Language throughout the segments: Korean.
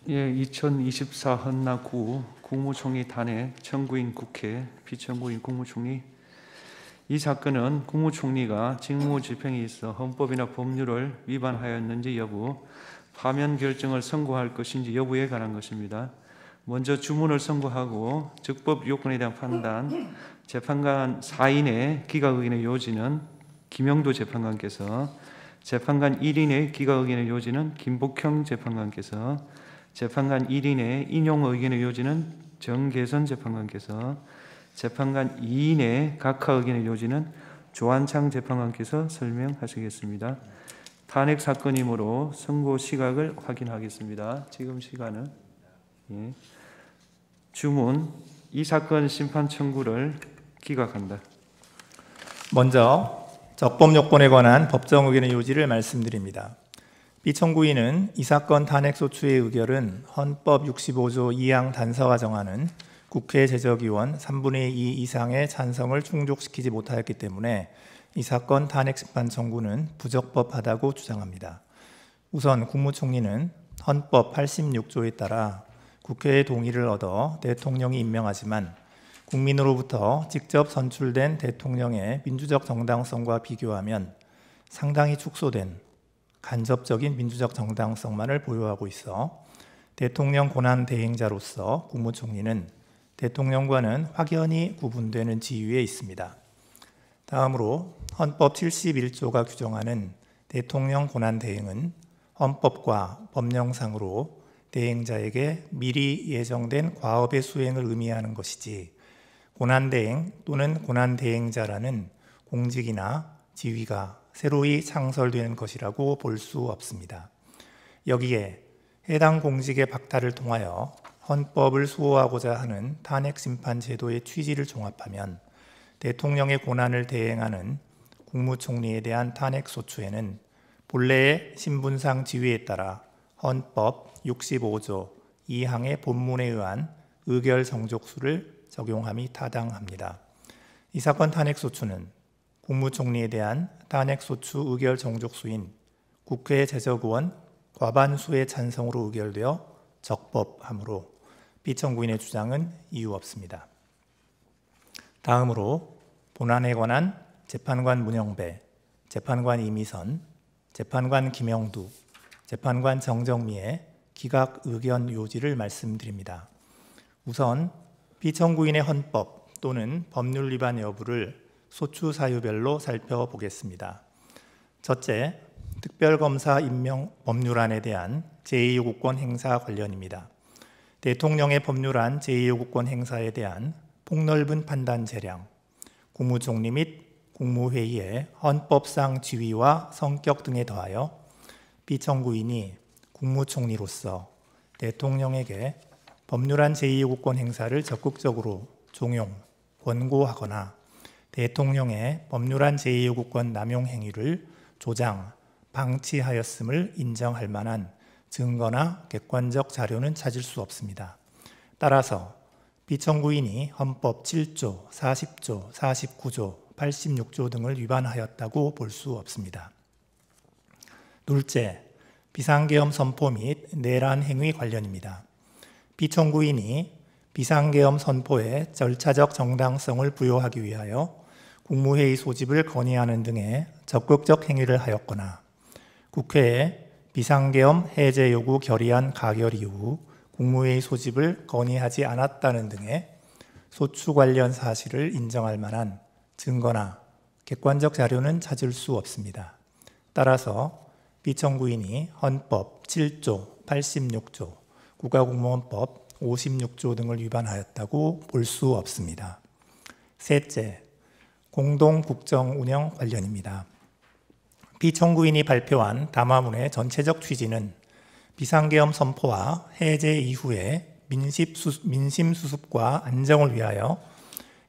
예, 2024 헌납9 국무총리 탄핵, 청구인 국회, 비청구인 국무총리. 이 사건은 국무총리가 직무집행에 있어 헌법이나 법률을 위반하였는지 여부, 파면 결정을 선고할 것인지 여부에 관한 것입니다. 먼저 주문을 선고하고 적법 요건에 대한 판단, 재판관 4인의 기각의견의 요지는 김영도 재판관께서, 재판관 1인의 기각의견의 요지는 김복형 재판관께서, 재판관 1인의 인용 의견의 요지는 정계선 재판관께서, 재판관 2인의 각하 의견의 요지는 조한창 재판관께서 설명하시겠습니다. 탄핵 사건이므로 선고 시각을 확인하겠습니다. 지금 시간은 주문, 이 사건 심판 청구를 기각한다. 먼저 적법 요건에 관한 법정 의견의 요지를 말씀드립니다. 비청구인은 이 사건 탄핵소추의 의결은 헌법 65조 2항 단서가 정하는 국회 제적의원 3분의 2 이상의 찬성을 충족시키지 못하였기 때문에 이 사건 탄핵 심판 청구는 부적법하다고 주장합니다. 우선 국무총리는 헌법 86조에 따라 국회의 동의를 얻어 대통령이 임명하지만 국민으로부터 직접 선출된 대통령의 민주적 정당성과 비교하면 상당히 축소된 간접적인 민주적 정당성만을 보유하고 있어 대통령 권한 대행자로서 국무총리는 대통령과는 확연히 구분되는 지위에 있습니다. 다음으로 헌법 71조가 규정하는 대통령 권한 대행은 헌법과 법령상으로 대행자에게 미리 예정된 과업의 수행을 의미하는 것이지 권한대행 또는 권한대행자라는 공직이나 지위가 새로이 창설되는 것이라고 볼 수 없습니다. 여기에 해당 공직의 박탈을 통하여 헌법을 수호하고자 하는 탄핵심판 제도의 취지를 종합하면 대통령의 권한을 대행하는 국무총리에 대한 탄핵소추에는 본래의 신분상 지위에 따라 헌법 65조 2항의 본문에 의한 의결 정족수를 적용함이 타당합니다. 이 사건 탄핵소추는 국무총리에 대한 탄핵소추 의결 정족수인 국회 제적의원 과반수의 찬성으로 의결되어 적법하므로 비청구인의 주장은 이유 없습니다. 다음으로 본안에 관한 재판관 문영배, 재판관 이미선, 재판관 김영두, 재판관 정정미의 기각 의견 요지를 말씀드립니다. 우선 비청구인의 헌법 또는 법률 위반 여부를 소추 사유별로 살펴보겠습니다. 첫째, 특별검사 임명 법률안에 대한 제2요구권 행사 관련입니다. 대통령의 법률안 제2요구권 행사에 대한 폭넓은 판단 재량, 국무총리 및 국무회의의 헌법상 지위와 성격 등에 더하여 비청구인이 국무총리로서 대통령에게 법률안 제2요구권 행사를 적극적으로 종용, 권고하거나 대통령의 법률안 제2요구권 남용 행위를 조장, 방치하였음을 인정할 만한 증거나 객관적 자료는 찾을 수 없습니다. 따라서 비청구인이 헌법 7조, 40조, 49조, 86조 등을 위반하였다고 볼 수 없습니다. 둘째, 비상계엄 선포 및 내란 행위 관련입니다. 비청구인이 비상계엄 선포에 절차적 정당성을 부여하기 위하여 국무회의 소집을 건의하는 등의 적극적 행위를 하였거나 국회에 비상계엄 해제 요구 결의안 가결 이후 국무회의 소집을 건의하지 않았다는 등의 소추 관련 사실을 인정할 만한 증거나 객관적 자료는 찾을 수 없습니다. 따라서 비청구인이 헌법 7조, 86조, 국가공무원법 56조 등을 위반하였다고 볼 수 없습니다. 셋째, 공동국정운영 관련입니다. 비청구인이 발표한 담화문의 전체적 취지는 비상계엄 선포와 해제 이후에 민심 수습과 안정을 위하여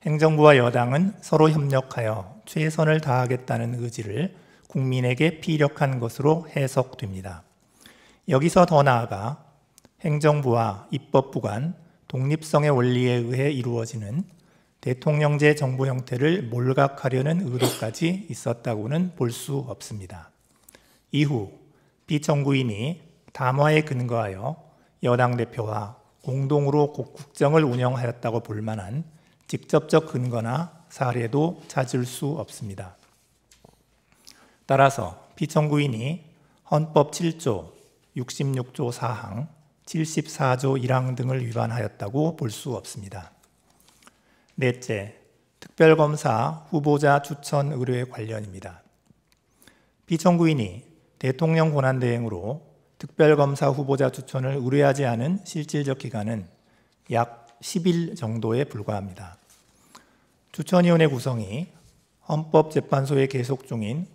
행정부와 여당은 서로 협력하여 최선을 다하겠다는 의지를 국민에게 피력한 것으로 해석됩니다. 여기서 더 나아가 행정부와 입법부 간 독립성의 원리에 의해 이루어지는 대통령제 정부 형태를 몰각하려는 의도까지 있었다고는 볼 수 없습니다. 이후 비청구인이 담화에 근거하여 여당 대표와 공동으로 국정을 운영하였다고 볼 만한 직접적 근거나 사례도 찾을 수 없습니다. 따라서 피청구인이 헌법 7조, 66조 4항, 74조 1항 등을 위반하였다고 볼 수 없습니다. 넷째, 특별검사 후보자 추천 의뢰 관련입니다. 피청구인이 대통령 권한대행으로 특별검사 후보자 추천을 의뢰하지 않은 실질적 기간은 약 10일 정도에 불과합니다. 추천위원회 구성이 헌법재판소에 계속 중인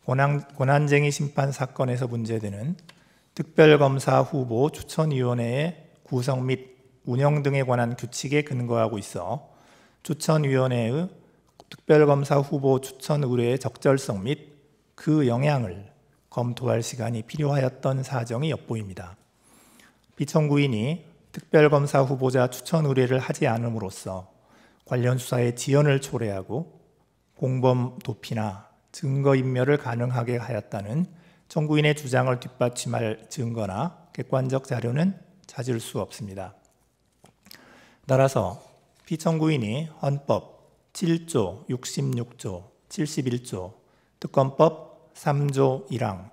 권한쟁의 심판 사건에서 문제되는 특별검사 후보 추천위원회의 구성 및 운영 등에 관한 규칙에 근거하고 있어 추천위원회의 특별검사 후보 추천 의뢰의 적절성 및 그 영향을 검토할 시간이 필요하였던 사정이 엿보입니다. 피청구인이 특별검사 후보자 추천 의뢰를 하지 않음으로써 관련 수사의 지연을 초래하고 공범 도피나 증거인멸을 가능하게 하였다는 청구인의 주장을 뒷받침할 증거나 객관적 자료는 찾을 수 없습니다. 따라서 피청구인이 헌법 7조, 66조, 71조, 특검법 3조 1항,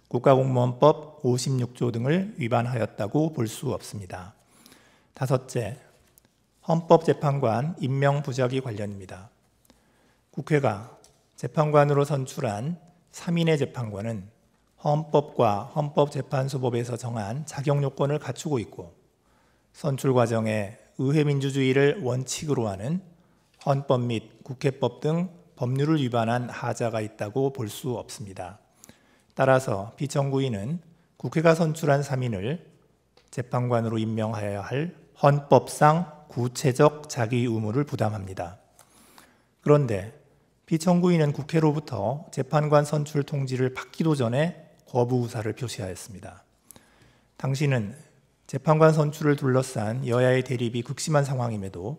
국가공무원법 56조 등을 위반하였다고 볼 수 없습니다. 다섯째, 헌법재판관 임명 부작위 관련입니다. 국회가 재판관으로 선출한 3인의 재판관은 헌법과 헌법재판소법에서 정한 자격 요건을 갖추고 있고 선출 과정에 의회민주주의를 원칙으로 하는 헌법 및 국회법 등 법률을 위반한 하자가 있다고 볼 수 없습니다. 따라서 피청구인은 국회가 선출한 3인을 재판관으로 임명하여야 할 헌법상 구체적 자기 의무를 부담합니다. 그런데 피청구인은 국회로부터 재판관 선출 통지를 받기도 전에 거부 의사를 표시하였습니다. 당시는 재판관 선출을 둘러싼 여야의 대립이 극심한 상황임에도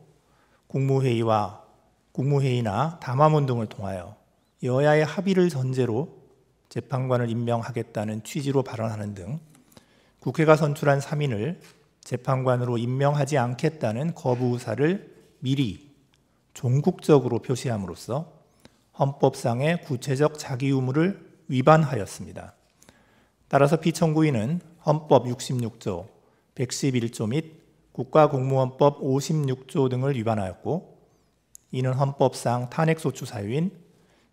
국무회의나 담화문 등을 통하여 여야의 합의를 전제로 재판관을 임명하겠다는 취지로 발언하는 등 국회가 선출한 3인을 재판관으로 임명하지 않겠다는 거부 의사를 미리 종국적으로 표시함으로써 헌법상의 구체적 자기 의무를 위반하였습니다. 따라서 피청구인은 헌법 66조, 111조 및 국가공무원법 56조 등을 위반하였고 이는 헌법상 탄핵소추 사유인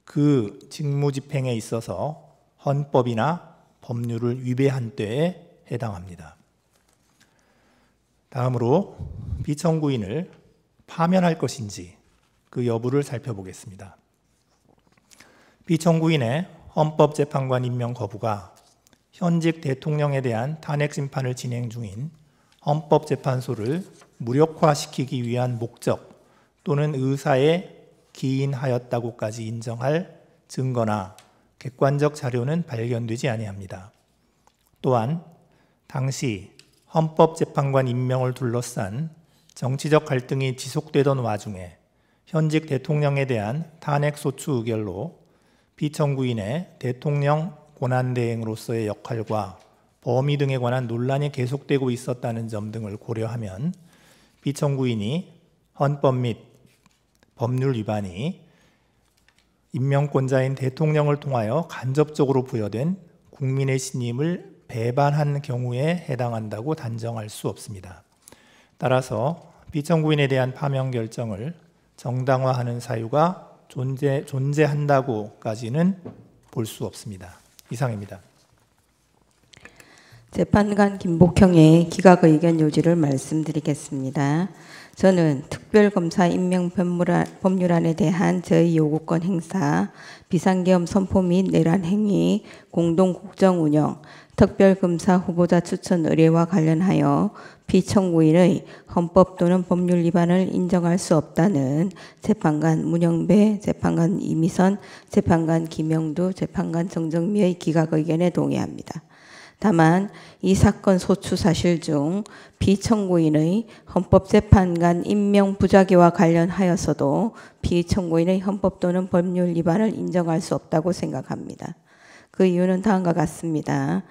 그 직무집행에 있어서 헌법이나 법률을 위배한 때에 해당합니다. 다음으로 피청구인을 파면할 것인지 그 여부를 살펴보겠습니다. 피청구인의 헌법재판관 임명 거부가 현직 대통령에 대한 탄핵 심판을 진행 중인 헌법재판소를 무력화시키기 위한 목적 또는 의사에 기인하였다고까지 인정할 증거나 객관적 자료는 발견되지 아니합니다. 또한 당시 헌법재판관 임명을 둘러싼 정치적 갈등이 지속되던 와중에 현직 대통령에 대한 탄핵소추 의결로 피청구인의 대통령 권한대행으로서의 역할과 범위 등에 관한 논란이 계속되고 있었다는 점 등을 고려하면 피청구인이 헌법 및 법률 위반이 임명권자인 대통령을 통하여 간접적으로 부여된 국민의 신임을 배반한 경우에 해당한다고 단정할 수 없습니다. 따라서 피청구인에 대한 파면 결정을 정당화하는 사유가 존재한다고까지는 볼 수 없습니다. 이상입니다. 재판관 김복형의 기각 의견 요지를 말씀드리겠습니다. 저는 특별검사 임명 법률안에 대한 저희 요구권 행사, 비상계엄 선포 및 내란 행위, 공동국정 운영, 특별검사 후보자 추천 의뢰와 관련하여 피청구인의 헌법 또는 법률 위반을 인정할 수 없다는 재판관 문영배, 재판관 이미선, 재판관 김영두, 재판관 정정미의 기각 의견에 동의합니다. 다만 이 사건 소추 사실 중 피청구인의 헌법재판관 임명 부작위와 관련하여서도 피청구인의 헌법 또는 법률 위반을 인정할 수 없다고 생각합니다. 그 이유는 다음과 같습니다.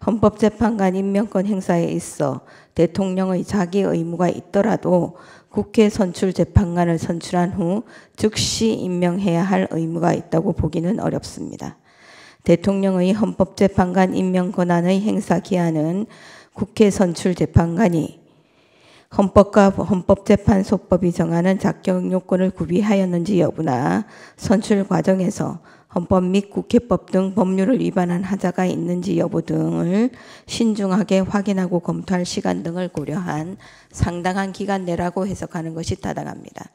헌법재판관 임명권 행사에 있어 대통령의 자기 의무가 있더라도 국회 선출 재판관을 선출한 후 즉시 임명해야 할 의무가 있다고 보기는 어렵습니다. 대통령의 헌법재판관 임명 권한의 행사 기한은 국회 선출 재판관이 헌법과 헌법재판소법이 정하는 자격 요건을 구비하였는지 여부나 선출 과정에서 헌법 및 국회법 등 법률을 위반한 하자가 있는지 여부 등을 신중하게 확인하고 검토할 시간 등을 고려한 상당한 기간 내라고 해석하는 것이 타당합니다.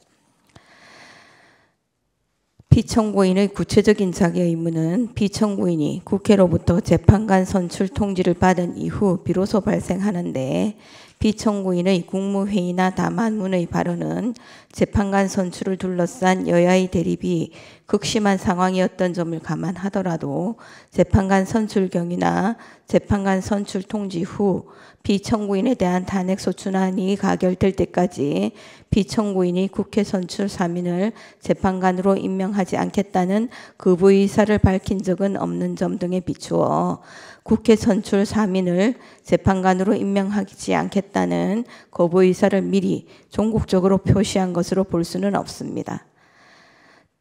피청구인의 구체적인 자기 의무는 피청구인이 국회로부터 재판관 선출 통지를 받은 이후 비로소 발생하는데, 피청구인의 국무회의나 담화문의 발언은 재판관 선출을 둘러싼 여야의 대립이 극심한 상황이었던 점을 감안하더라도 재판관 선출 경위나 재판관 선출 통지 후 피청구인에 대한 탄핵 소추안이 가결될 때까지 피청구인이 국회 선출 3인을 재판관으로 임명하지 않겠다는 거부 의사를 밝힌 적은 없는 점 등에 비추어 국회 선출 3인을 재판관으로 임명하지 않겠다는 거부 의사를 미리 종국적으로 표시한 것으로 볼 수는 없습니다.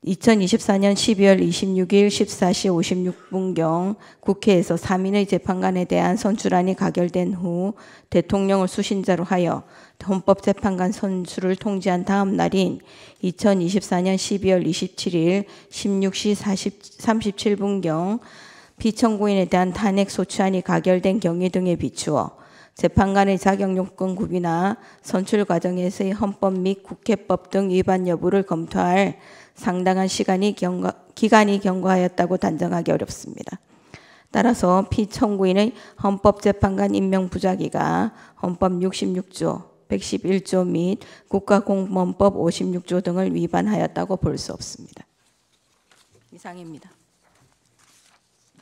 2024년 12월 26일 14시 56분경 국회에서 3인의 재판관에 대한 선출안이 가결된 후 대통령을 수신자로 하여 헌법재판관 선출을 통지한 다음 날인 2024년 12월 27일 16시 37분경 피청구인에 대한 탄핵 소추안이 가결된 경위 등에 비추어 재판관의 자격 요건 구비나 선출 과정에서의 헌법 및 국회법 등 위반 여부를 검토할 상당한 기간이 경과하였다고 단정하기 어렵습니다. 따라서 피청구인의 헌법재판관 임명 부작위가 헌법 66조, 111조 및 국가공무원법 56조 등을 위반하였다고 볼 수 없습니다. 이상입니다.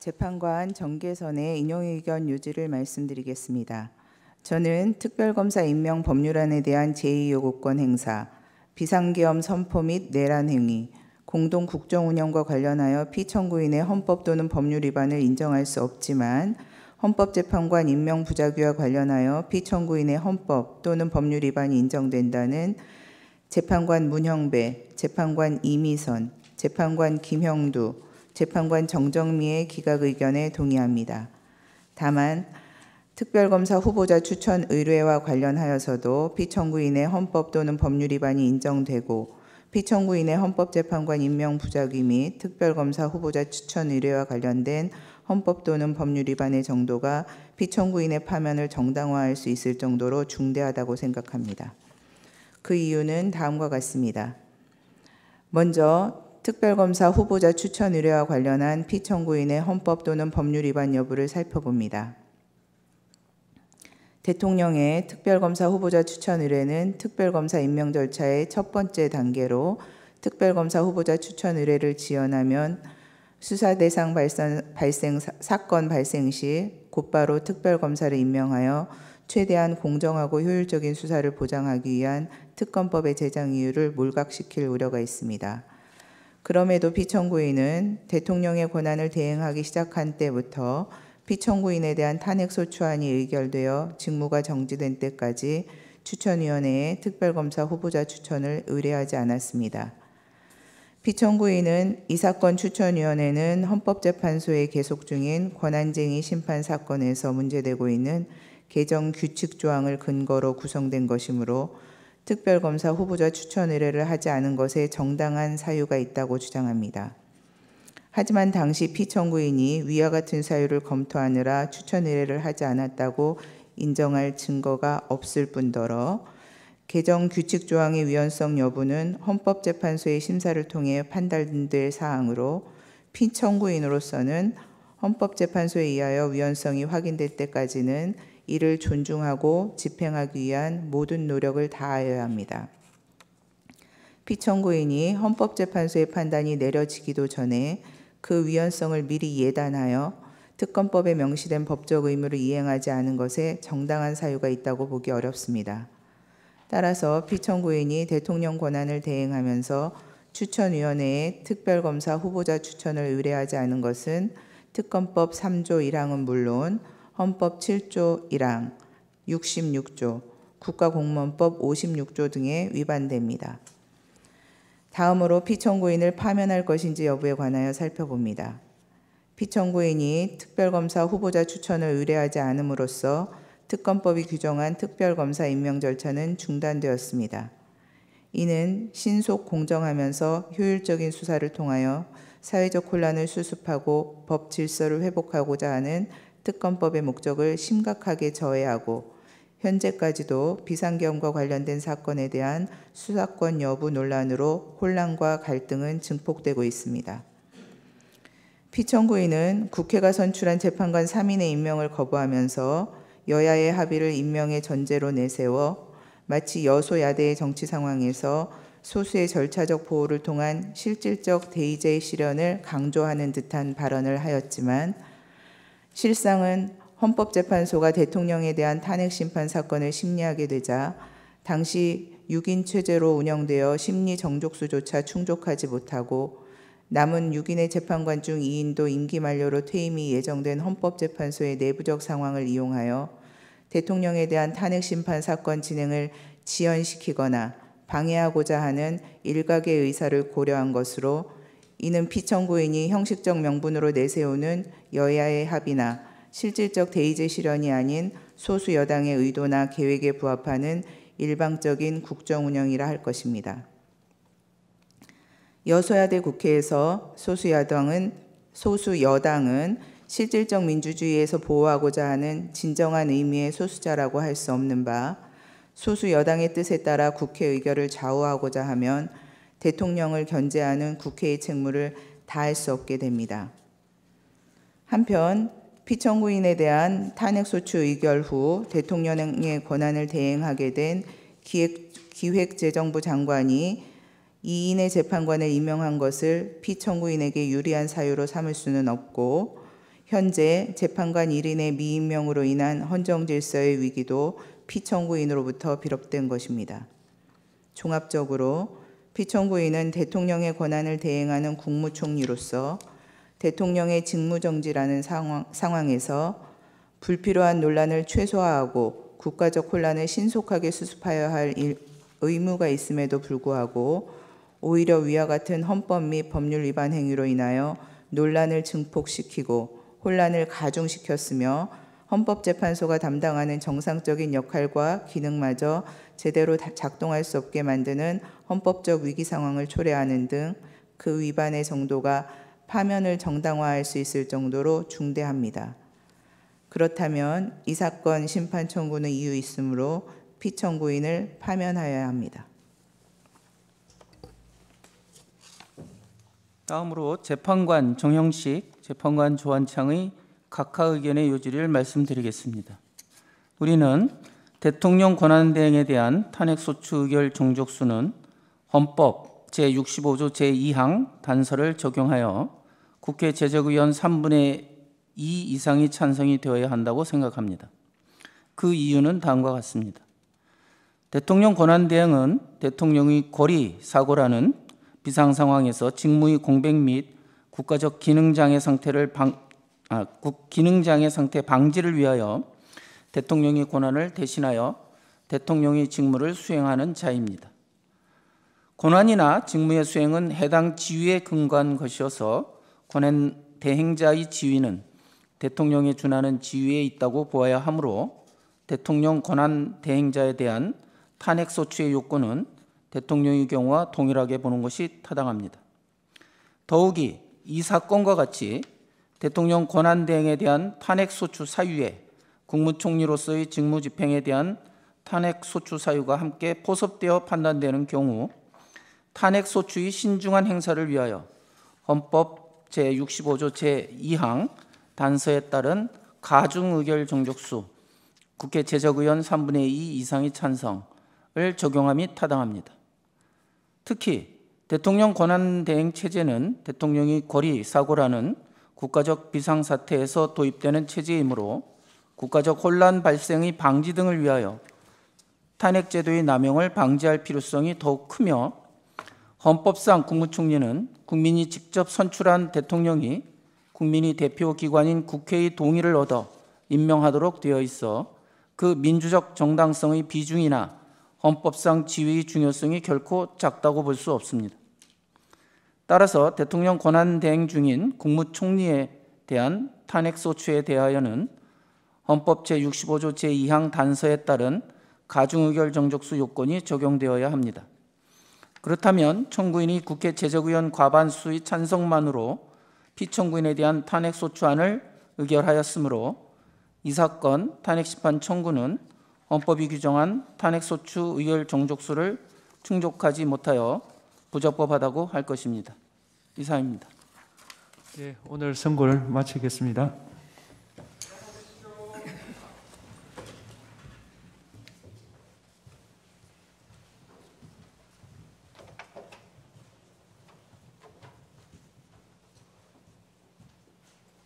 재판관 정계선의 인용의견 요지를 말씀드리겠습니다. 저는 특별검사 임명 법률안에 대한 제2요구권 행사, 비상계엄 선포 및 내란 행위, 공동 국정운영과 관련하여 피청구인의 헌법 또는 법률 위반을 인정할 수 없지만 헌법재판관 임명 부작위와 관련하여 피청구인의 헌법 또는 법률 위반이 인정된다는 재판관 문형배, 재판관 이미선, 재판관 김형두, 재판관 정정미의 기각 의견에 동의합니다. 다만 특별검사 후보자 추천 의뢰와 관련하여서도 피청구인의 헌법 또는 법률 위반이 인정되고 피청구인의 헌법재판관 임명 부작위 및 특별검사 후보자 추천 의뢰와 관련된 헌법 또는 법률 위반의 정도가 피청구인의 파면을 정당화할 수 있을 정도로 중대하다고 생각합니다. 그 이유는 다음과 같습니다. 먼저 특별검사 후보자 추천 의뢰와 관련한 피청구인의 헌법 또는 법률 위반 여부를 살펴봅니다. 대통령의 특별검사 후보자 추천 의뢰는 특별검사 임명 절차의 첫 번째 단계로 특별검사 후보자 추천 의뢰를 지연하면 수사 대상 사건 발생 시 곧바로 특별검사를 임명하여 최대한 공정하고 효율적인 수사를 보장하기 위한 특검법의 제정 이유를 몰각시킬 우려가 있습니다. 그럼에도 피청구인은 대통령의 권한을 대행하기 시작한 때부터 피청구인에 대한 탄핵소추안이 의결되어 직무가 정지된 때까지 추천위원회에 특별검사 후보자 추천을 의뢰하지 않았습니다. 피청구인은 이 사건 추천위원회는 헌법재판소에 계속 중인 권한쟁의 심판 사건에서 문제되고 있는 개정 규칙 조항을 근거로 구성된 것이므로 특별검사 후보자 추천 의뢰를 하지 않은 것에 정당한 사유가 있다고 주장합니다. 하지만 당시 피청구인이 위와 같은 사유를 검토하느라 추천 의뢰를 하지 않았다고 인정할 증거가 없을 뿐더러 개정 규칙 조항의 위헌성 여부는 헌법재판소의 심사를 통해 판단될 사항으로 피청구인으로서는 헌법재판소에 의하여 위헌성이 확인될 때까지는 이를 존중하고 집행하기 위한 모든 노력을 다하여야 합니다. 피청구인이 헌법재판소의 판단이 내려지기도 전에 그 위헌성을 미리 예단하여 특검법에 명시된 법적 의무를 이행하지 않은 것에 정당한 사유가 있다고 보기 어렵습니다. 따라서 피청구인이 대통령 권한을 대행하면서 추천위원회에 특별검사 후보자 추천을 의뢰하지 않은 것은 특검법 3조 1항은 물론 헌법 7조 1항, 66조, 국가공무원법 56조 등에 위반됩니다. 다음으로 피청구인을 파면할 것인지 여부에 관하여 살펴봅니다. 피청구인이 특별검사 후보자 추천을 의뢰하지 않음으로써 특검법이 규정한 특별검사 임명 절차는 중단되었습니다. 이는 신속 공정하면서 효율적인 수사를 통하여 사회적 혼란을 수습하고 법 질서를 회복하고자 하는 특검법의 목적을 심각하게 저해하고 현재까지도 비상계엄과 관련된 사건에 대한 수사권 여부 논란으로 혼란과 갈등은 증폭되고 있습니다. 피청구인은 국회가 선출한 재판관 3인의 임명을 거부하면서 여야의 합의를 임명의 전제로 내세워 마치 여소야대의 정치 상황에서 소수의 절차적 보호를 통한 실질적 대의제의 실현을 강조하는 듯한 발언을 하였지만 실상은 헌법재판소가 대통령에 대한 탄핵심판 사건을 심리하게 되자 당시 6인 체제로 운영되어 심리 정족수조차 충족하지 못하고 남은 6인의 재판관 중 2인도 임기 만료로 퇴임이 예정된 헌법재판소의 내부적 상황을 이용하여 대통령에 대한 탄핵심판 사건 진행을 지연시키거나 방해하고자 하는 일각의 의사를 고려한 것으로 이는 피청구인이 형식적 명분으로 내세우는 여야의 합의나 실질적 대의제 실현이 아닌 소수 여당의 의도나 계획에 부합하는 일방적인 국정 운영이라 할 것입니다. 여소야대 국회에서 소수 여당은 실질적 민주주의에서 보호하고자 하는 진정한 의미의 소수자라고 할 수 없는 바 소수 여당의 뜻에 따라 국회 의결을 좌우하고자 하면 대통령을 견제하는 국회의 책무를 다할 수 없게 됩니다. 한편 피청구인에 대한 탄핵소추 의결 후 대통령의 권한을 대행하게 된 기획재정부 장관이 2인의 재판관을 임명한 것을 피청구인에게 유리한 사유로 삼을 수는 없고 현재 재판관 1인의 미임명으로 인한 헌정질서의 위기도 피청구인으로부터 비롯된 것입니다. 종합적으로 피청구인은 대통령의 권한을 대행하는 국무총리로서 대통령의 직무정지라는 상황에서 불필요한 논란을 최소화하고 국가적 혼란을 신속하게 수습하여야 할 의무가 있음에도 불구하고 오히려 위와 같은 헌법 및 법률 위반 행위로 인하여 논란을 증폭시키고 혼란을 가중시켰으며 헌법재판소가 담당하는 정상적인 역할과 기능마저 제대로 작동할 수 없게 만드는 헌법적 위기 상황을 초래하는 등 그 위반의 정도가 파면을 정당화할 수 있을 정도로 중대합니다. 그렇다면 이 사건 심판 청구는 이유 있으므로 피청구인을 파면하여야 합니다. 다음으로 재판관 정형식, 재판관 조한창의 각하 의견의 요지를 말씀드리겠습니다. 우리는 대통령 권한대행에 대한 탄핵소추 의결 종족수는 헌법 제65조 제2항 단서를 적용하여 국회 제적의원 3분의 2 이상이 찬성이 되어야 한다고 생각합니다. 그 이유는 다음과 같습니다. 대통령 권한대행은 대통령의 권리 사고라는 비상상황에서 직무의 공백 및 국가적 기능장애 상태 방지를 위하여 대통령의 권한을 대신하여 대통령의 직무를 수행하는 자입니다. 권한이나 직무의 수행은 해당 지위에 근거한 것이어서 권한 대행자의 지위는 대통령에 준하는 지위에 있다고 보아야 하므로 대통령 권한 대행자에 대한 탄핵소추의 요건은 대통령의 경우와 동일하게 보는 것이 타당합니다. 더욱이 이 사건과 같이 대통령 권한대행에 대한 탄핵소추 사유에 국무총리로서의 직무집행에 대한 탄핵소추 사유가 함께 포섭되어 판단되는 경우 탄핵소추의 신중한 행사를 위하여 헌법 제65조 제2항 단서에 따른 가중의결 종족수 국회 제적의원 3분의 2 이상의 찬성을 적용함이 타당합니다. 특히 대통령 권한대행 체제는 대통령의 권리 사고라는 국가적 비상사태에서 도입되는 체제이므로 국가적 혼란 발생의 방지 등을 위하여 탄핵제도의 남용을 방지할 필요성이 더욱 크며 헌법상 국무총리는 국민이 직접 선출한 대통령이 국민이 대표 기관인 국회의 동의를 얻어 임명하도록 되어 있어 그 민주적 정당성의 비중이나 헌법상 지위의 중요성이 결코 작다고 볼 수 없습니다. 따라서 대통령 권한대행 중인 국무총리에 대한 탄핵소추에 대하여는 헌법 제65조 제2항 단서에 따른 가중의결 정족수 요건이 적용되어야 합니다. 그렇다면 청구인이 국회 제적의원 과반수의 찬성만으로 피청구인에 대한 탄핵소추안을 의결하였으므로 이 사건 탄핵심판 청구는 헌법이 규정한 탄핵소추 의결 정족수를 충족하지 못하여 부적법하다고 할 것입니다. 이상입니다. 네, 오늘 선고를 마치겠습니다.